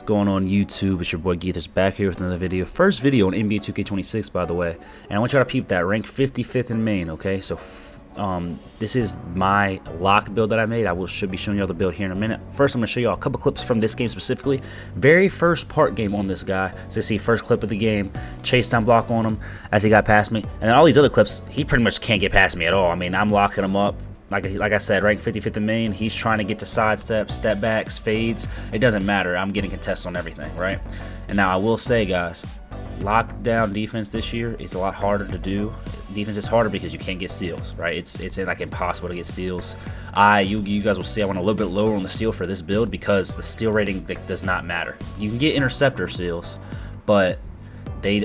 going on YouTube? It's your boy Geethers back here with another video. First video on NBA 2K26, by the way. And I want you to peep that, ranked 55th in main, okay? So this is my lock build that I made. Should be showing you all the build here in a minute. First, I'm going to show you all a couple clips from this game specifically. Very first part game on this guy. So you see first clip of the game, chase down block on him as he got past me. And then all these other clips, he pretty much can't get past me at all. I mean, I'm locking him up. Like I said, ranked 55th in main. He's trying to get to sidesteps, step backs, fades. It doesn't matter. I'm getting contests on everything, right? And now I will say, guys, lockdown defense this year, it's a lot harder to do. Defense is harder because you can't get steals, right? It's like impossible to get steals. You guys will see I went a little bit lower on the steal for this build because the steal rating does not matter. You can get interceptor steals, but they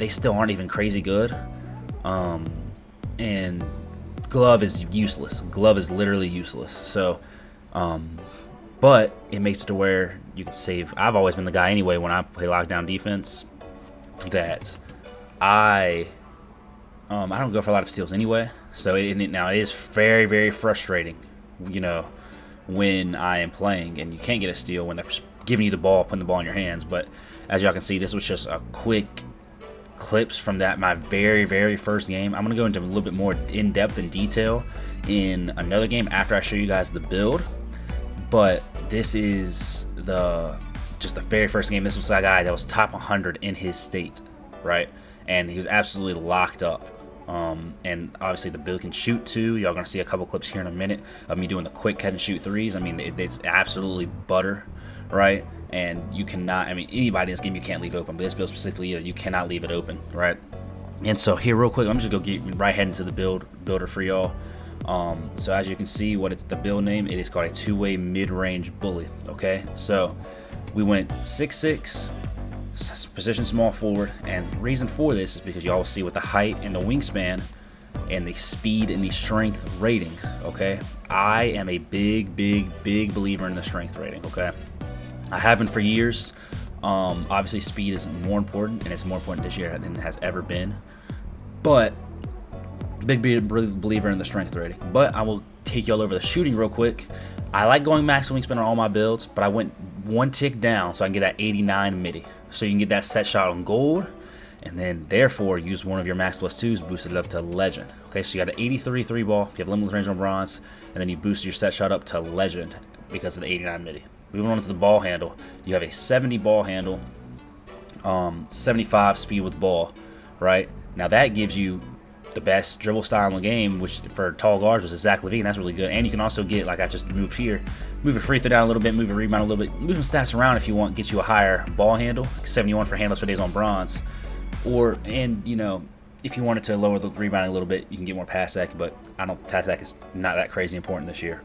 still aren't even crazy good. And glove is useless. Glove is literally useless. So, but it makes it to where you can save. I've always been the guy anyway when I play lockdown defense that I don't go for a lot of steals anyway. So now it is very, very frustrating, you know, when I am playing and you can't get a steal when they're giving you the ball, putting the ball in your hands. But as y'all can see, this was just a quick clips from my very, very first game. I'm gonna go into a little bit more in depth and detail in another game after I show you guys the build. But this is just the very first game. This was a guy that was top 100 in his state, right? And he was absolutely locked up. And obviously the build can shoot too. Y'all gonna see a couple clips here in a minute of me doing the quick catch and shoot threes. I mean, it's absolutely butter, right? And you cannot, I mean, anybody in this game you can't leave open, but this build specifically, you cannot leave it open, right? And so here real quick, I'm just gonna get right head into the builder for y'all. So as you can see, the build name, it is called a two-way mid-range bully, okay? So we went 6'6", position small forward, and the reason for this is because y'all will see with the height and the wingspan and the speed and the strength rating, okay? I am a big believer in the strength rating, okay? I have been for years. Obviously speed is more important, and it's more important this year than it has ever been, but big believer in the strength rating. But I will take y'all over the shooting real quick. I like going max wingspan on all my builds, but I went one tick down so I can get that 89 midi. So you can get that set shot on gold, and then therefore use one of your max plus twos, boosted it up to legend. Okay, so you got an 83 3 ball, you have limitless range on bronze, and then you boost your set shot up to legend because of the 89 midi. Moving on to the ball handle, you have a 70 ball handle, 75 speed with ball, right? Now that gives you the best dribble style in the game, which for tall guards was Zach LaVine. That's really good. And you can also get, like I just moved here, move your free throw down a little bit, move your rebound a little bit, move some stats around if you want, get you a higher ball handle, 71 for handles for days on bronze. And you know, if you wanted to lower the rebounding a little bit, you can get more pass sec, but pass sec is not that crazy important this year,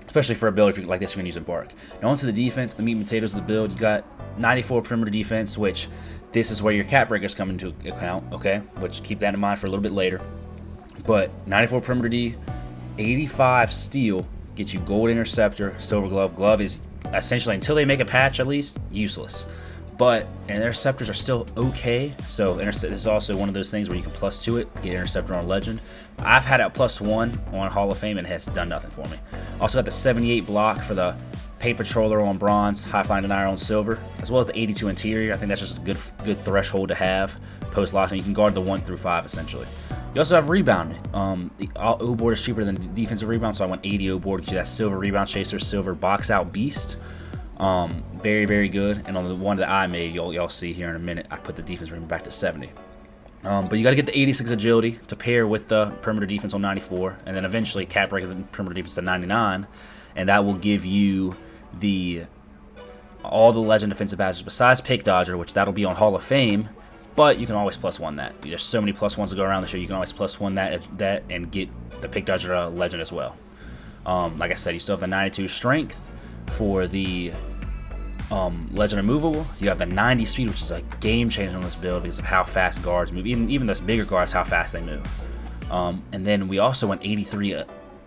especially for a build like this you're gonna use in Bark. Now onto the defense, the meat and potatoes of the build. You got 94 perimeter defense, which this is where your cap breakers come into account, okay? Which keep that in mind for a little bit later. But 94 perimeter D, 85 steal, gets you gold interceptor, silver glove. Glove is essentially, until they make a patch at least, useless. But interceptors are still okay. So this is also one of those things where you can plus to it, get interceptor on legend. I've had it +1 on Hall of Fame and it has done nothing for me. Also got the 78 block for the paint patroller on bronze, high flying denier on silver, as well as the 82 interior. I think that's just a good threshold to have post lock, and you can guard the 1 through 5 essentially. You also have rebounding. The O board is cheaper than the defensive rebound, so I went 80 O board, get you that silver rebound chaser, silver box out beast. Very good. And on the one that I made, y'all see here in a minute, I put the defense rebound back to 70. But you got to get the 86 agility to pair with the perimeter defense on 94, and then eventually cap break the perimeter defense to 99, and that will give you all the legend defensive badges besides pick dodger, which that'll be on Hall of Fame. But you can always +1 that. There's so many +1s to go around this year. You can always +1 that and get the pick dodger legend as well. Like I said, you still have the 92 strength for the legend removable. You have the 90 speed, which is a game changer on this build because of how fast guards move. Even those bigger guards, how fast they move. And then we also went 83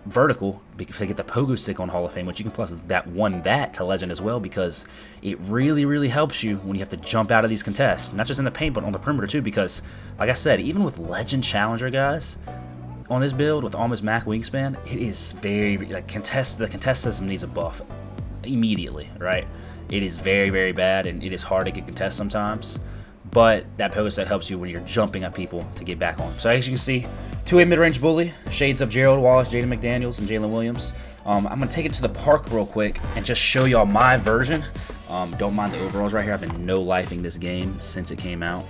vertical because they get the pogo stick on Hall of Fame, which you can plus that to legend as well, because it really helps you when you have to jump out of these contests, not just in the paint but on the perimeter too, because like I said, even with legend challenger guys on this build with almost max wingspan, it is very like the contest system needs a buff immediately, right? it is very, very bad, and it is hard to get contests sometimes. But that pogo set helps you when you're jumping at people to get back on them. So as you can see, two-way mid-range bully, shades of Gerald Wallace, Jaden McDaniels, and Jalen Williams. I'm going to take it to the park real quick and just show y'all my version. Don't mind the overalls right here. I've been no-lifing this game since it came out.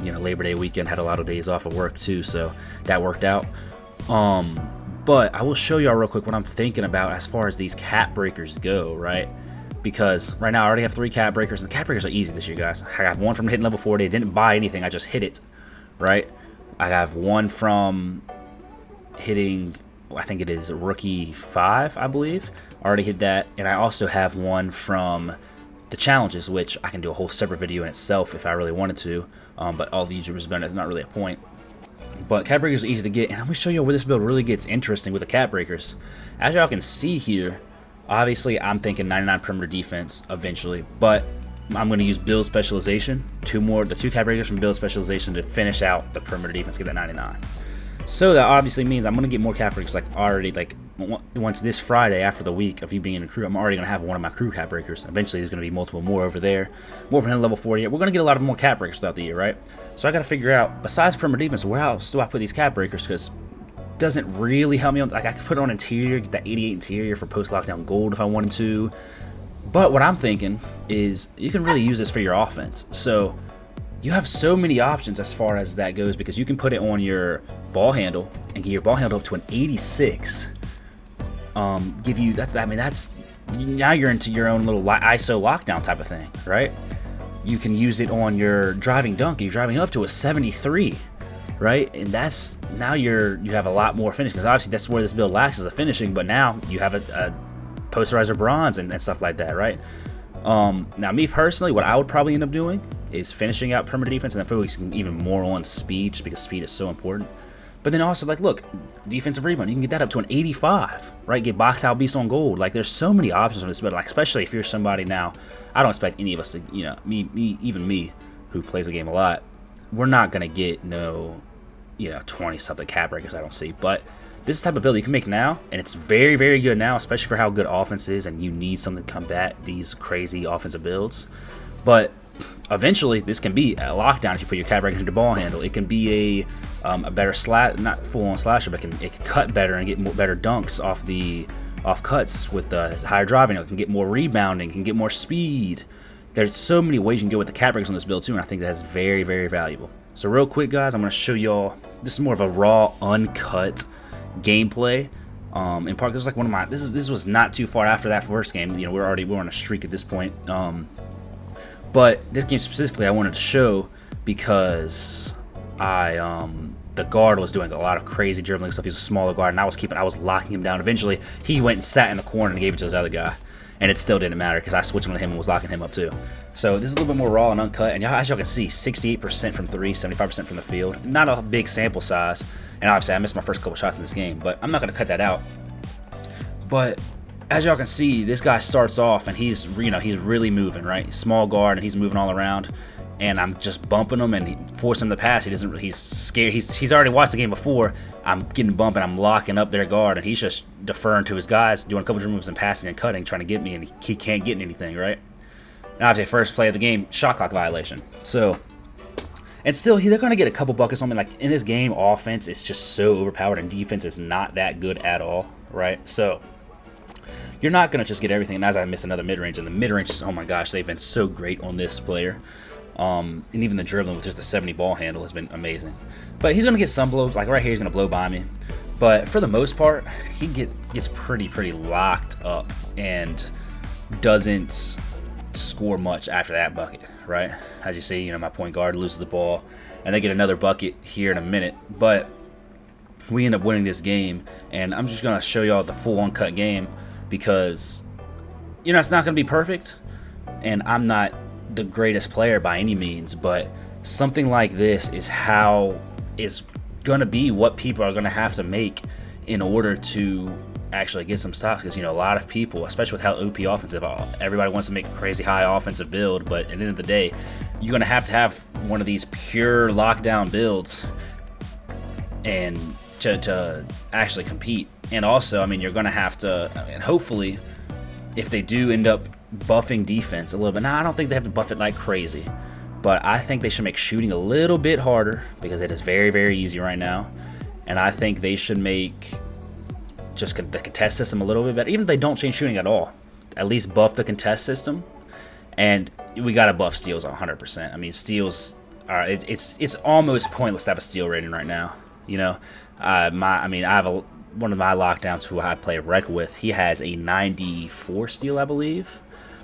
Labor Day weekend, had a lot of days off of work too, so that worked out. But I will show y'all real quick what I'm thinking about as far as these cap breakers go, right? Because right now I already have 3 cap breakers, and the cap breakers are easy this year, guys. I have one from hitting level 40. I didn't buy anything, I just hit it, right? I have one from hitting, I think it is rookie 5, I believe. I already hit that, and I also have one from the challenges, which I can do a whole separate video in itself if I really wanted to, but all the YouTubers have done it, it's not really a point. But cap breakers are easy to get, and I'm going to show you where this build really gets interesting with the cap breakers. As y'all can see here, obviously I'm thinking 99 perimeter defense eventually, but I'm going to use build specialization, the 2 cap breakers from build specialization to finish out the perimeter defense, get that 99. So that obviously means I'm going to get more cap breakers once this Friday after the week of you being in a crew. I'm already going to have one of my crew cap breakers. Eventually there's going to be multiple more over there, more from level 40. We're going to get a lot of more cap breakers throughout the year, right? So I got to figure out, besides perimeter defense, where else do I put these cap breakers? Because it doesn't really help me on, like I could put it on interior, get that 88 interior for post lockdown gold if I wanted to. But what I'm thinking is you can really use this for your offense. So you have so many options as far as that goes, because you can put it on your ball handle and get your ball handle up to an 86. That's now you're into your own little ISO lockdown type of thing, right? You can use it on your driving dunk, and you're driving up to a 73, right? And that's now you have a lot more finish, because obviously that's where this build lacks is the finishing. But now you have a posterizer bronze and stuff like that, right? Now me personally, what I would probably end up doing is finishing out perimeter defense and then focusing even more on speed, just because speed is so important. But then also, like, look, defensive rebound, you can get that up to an 85, right? Get box out beast on gold. Like, there's so many options on this build, like, especially if you're somebody now. I don't expect any of us to, even me, who plays the game a lot, we're not gonna get 20-something cap breakers. I don't see, but this is the type of build you can make now, and it's very, very good now, especially for how good offense is, and you need something to combat these crazy offensive builds. But eventually, this can be a lockdown if you put your cap breakers into ball handle. It can be a better not full-on slasher, but it can cut better and get better dunks off cuts with the higher driving. It can get more rebounding, can get more speed. There's so many ways you can go with the cap breakers on this build too, and I think that's very, very valuable. So real quick, guys, I'm going to show y'all. This is more of a raw, uncut gameplay. In part, this was like one of my. This was not too far after that first game. We're on a streak at this point. But this game specifically, I wanted to show because the guard was doing a lot of crazy dribbling stuff. He's a smaller guard, and I was locking him down. Eventually, he went and sat in the corner and gave it to his other guy, and it still didn't matter because I switched on him and was locking him up too. So this is a little bit more raw and uncut, and as y'all can see, 68% from 3, 75% from the field. Not a big sample size, and obviously I missed my first couple shots in this game, but I'm not going to cut that out. But as y'all can see, this guy starts off and he's really moving, right? Small guard, and he's moving all around, and I'm just bumping him and forcing him to pass. He's scared. He's already watched the game before. I'm getting bumped and I'm locking up their guard, and he's just deferring to his guys, doing a couple of moves and passing and cutting, trying to get me, and he can't get anything, right? And obviously, first play of the game, shot clock violation. So, and still, they're going to get a couple buckets on me. Like, in this game, offense is just so overpowered, and defense is not that good at all, right? So you're not going to just get everything. And as I miss another mid-range, and the mid-range is, oh my gosh, they've been so great on this player. And even the dribbling with just the 70 ball handle has been amazing. But he's going to get some blows. Like right here, he's going to blow by me. But for the most part, he gets pretty locked up and doesn't score much after that bucket, right? As you see, my point guard loses the ball, and they get another bucket here in a minute. But we end up winning this game, and I'm just going to show y'all the full uncut game because, it's not going to be perfect, and I'm not the greatest player by any means, but something like this is going to be what people are going to have to make in order to actually get some stops, because a lot of people, especially with how OP offensive, everybody wants to make a crazy high offensive build, but at the end of the day, you're going to have one of these pure lockdown builds and to actually compete. And also, you're going to have to, and hopefully, if they do end up buffing defense a little bit. Now, I don't think they have to buff it like crazy, but I think they should make shooting a little bit harder because it is very, very easy right now. And I think they should make just the contest system a little bit better. Even if they don't change shooting at all, at least buff the contest system. And we got to buff steals 100%. I mean, steals are it's almost pointless to have a steal rating right now. You know, I have one of my lockdowns who I play rec with. He has a 94 steal, I believe,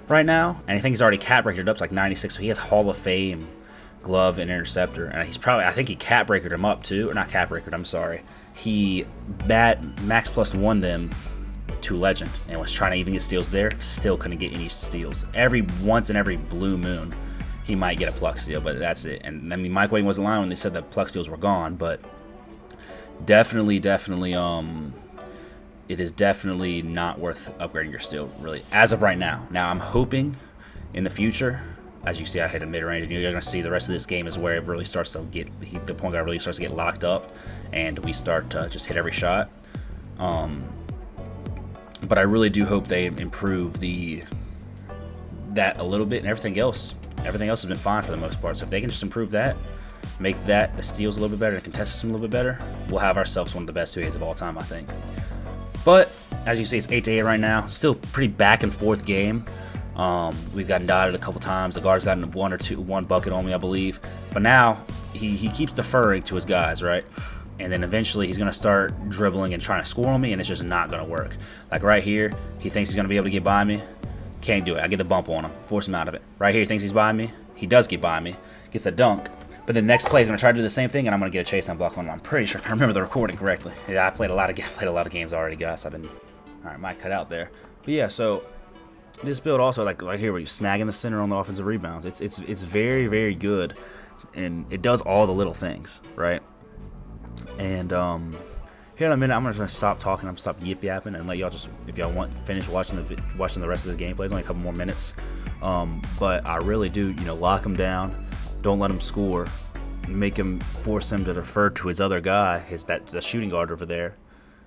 right now, and I think he's already cap breakered up to like 96. So he has Hall of Fame glove and interceptor, and I think he cap breakered him up too, or not cap breakered. I'm sorry. He max plus won them to legend and was trying to even get steals there. Still couldn't get any steals. Once in every blue moon, he might get a pluck steal, but that's it. And I mean, Mike Wayne wasn't lying when they said that pluck steals were gone, but definitely, it is definitely not worth upgrading your steal, really, as of right now. Now, I'm hoping in the future, as you see, I hit a mid-range, and you're going to see the rest of this game is where it really starts to get, the point guard really starts to get locked up, and we start to just hit every shot. But I really do hope they improve that a little bit, and everything else has been fine for the most part. So if they can just improve that, make the steals a little bit better, the contest system a little bit better, we'll have ourselves one of the best 2As of all time, I think. But as you see, it's 8-8 right now. Still pretty back and forth game. We've gotten dotted a couple times. The guard's gotten one bucket on me, I believe. But now he keeps deferring to his guys, right? And then eventually he's going to start dribbling and trying to score on me, and it's just not going to work. Like right here, he thinks he's going to be able to get by me. Can't do it. I get the bump on him, force him out of it. Right here, he thinks he's by me. He does get by me, gets a dunk. But the next play, he's going to try to do the same thing, and I'm going to get a chase down block on him. I'm pretty sure if I remember the recording correctly. Yeah, I played a lot of games already, guys. All right, might cut out there. But yeah, so this build also, like right here, where you snag in the center on the offensive rebounds, it's very, very good, and it does all the little things, right? And here in a minute, I'm gonna stop talking. I'm gonna stop yip yapping and let y'all just, if y'all want, finish watching the rest of the gameplay. It's only a couple more minutes, but I really do, lock him down. Don't let him score. Force him to defer to his other guy, the shooting guard over there,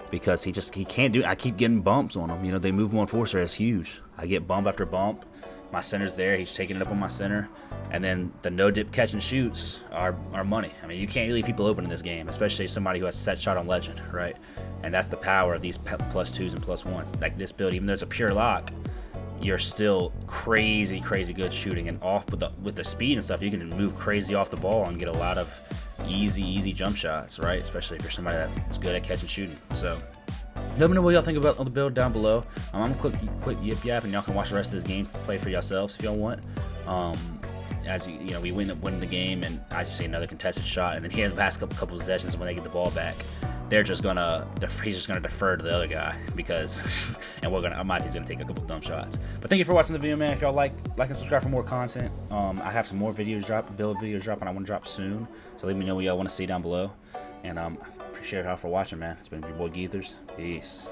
because he can't do. I keep getting bumps on him. They move one forcer. It's huge. I get bump after bump. My center's there. He's taking it up on my center. And then the no-dip catch and shoots are money. I mean, you can't leave people open in this game, especially somebody who has set shot on legend, right? And that's the power of these +2s and +1s. Like this build, even though it's a pure lock, you're still crazy good shooting. And off with the speed and stuff, you can move crazy off the ball and get a lot of easy jump shots, right? Especially if you're somebody that's good at catching shooting. So let me know what y'all think about the build down below. I'm gonna quick yip yap, and y'all can watch the rest of this game play for yourselves if y'all want. As we end up winning the game, and I just say another contested shot, and then here in the past couple possessions when they get the ball back, he's just gonna defer to the other guy because, and my team's gonna take a couple dumb shots. But thank you for watching the video, man. If y'all like and subscribe for more content. I have some more build videos dropping. I want to drop soon, so let me know what y'all want to see down below. And I appreciate y'all for watching, man. It's been your boy Geethers. Peace.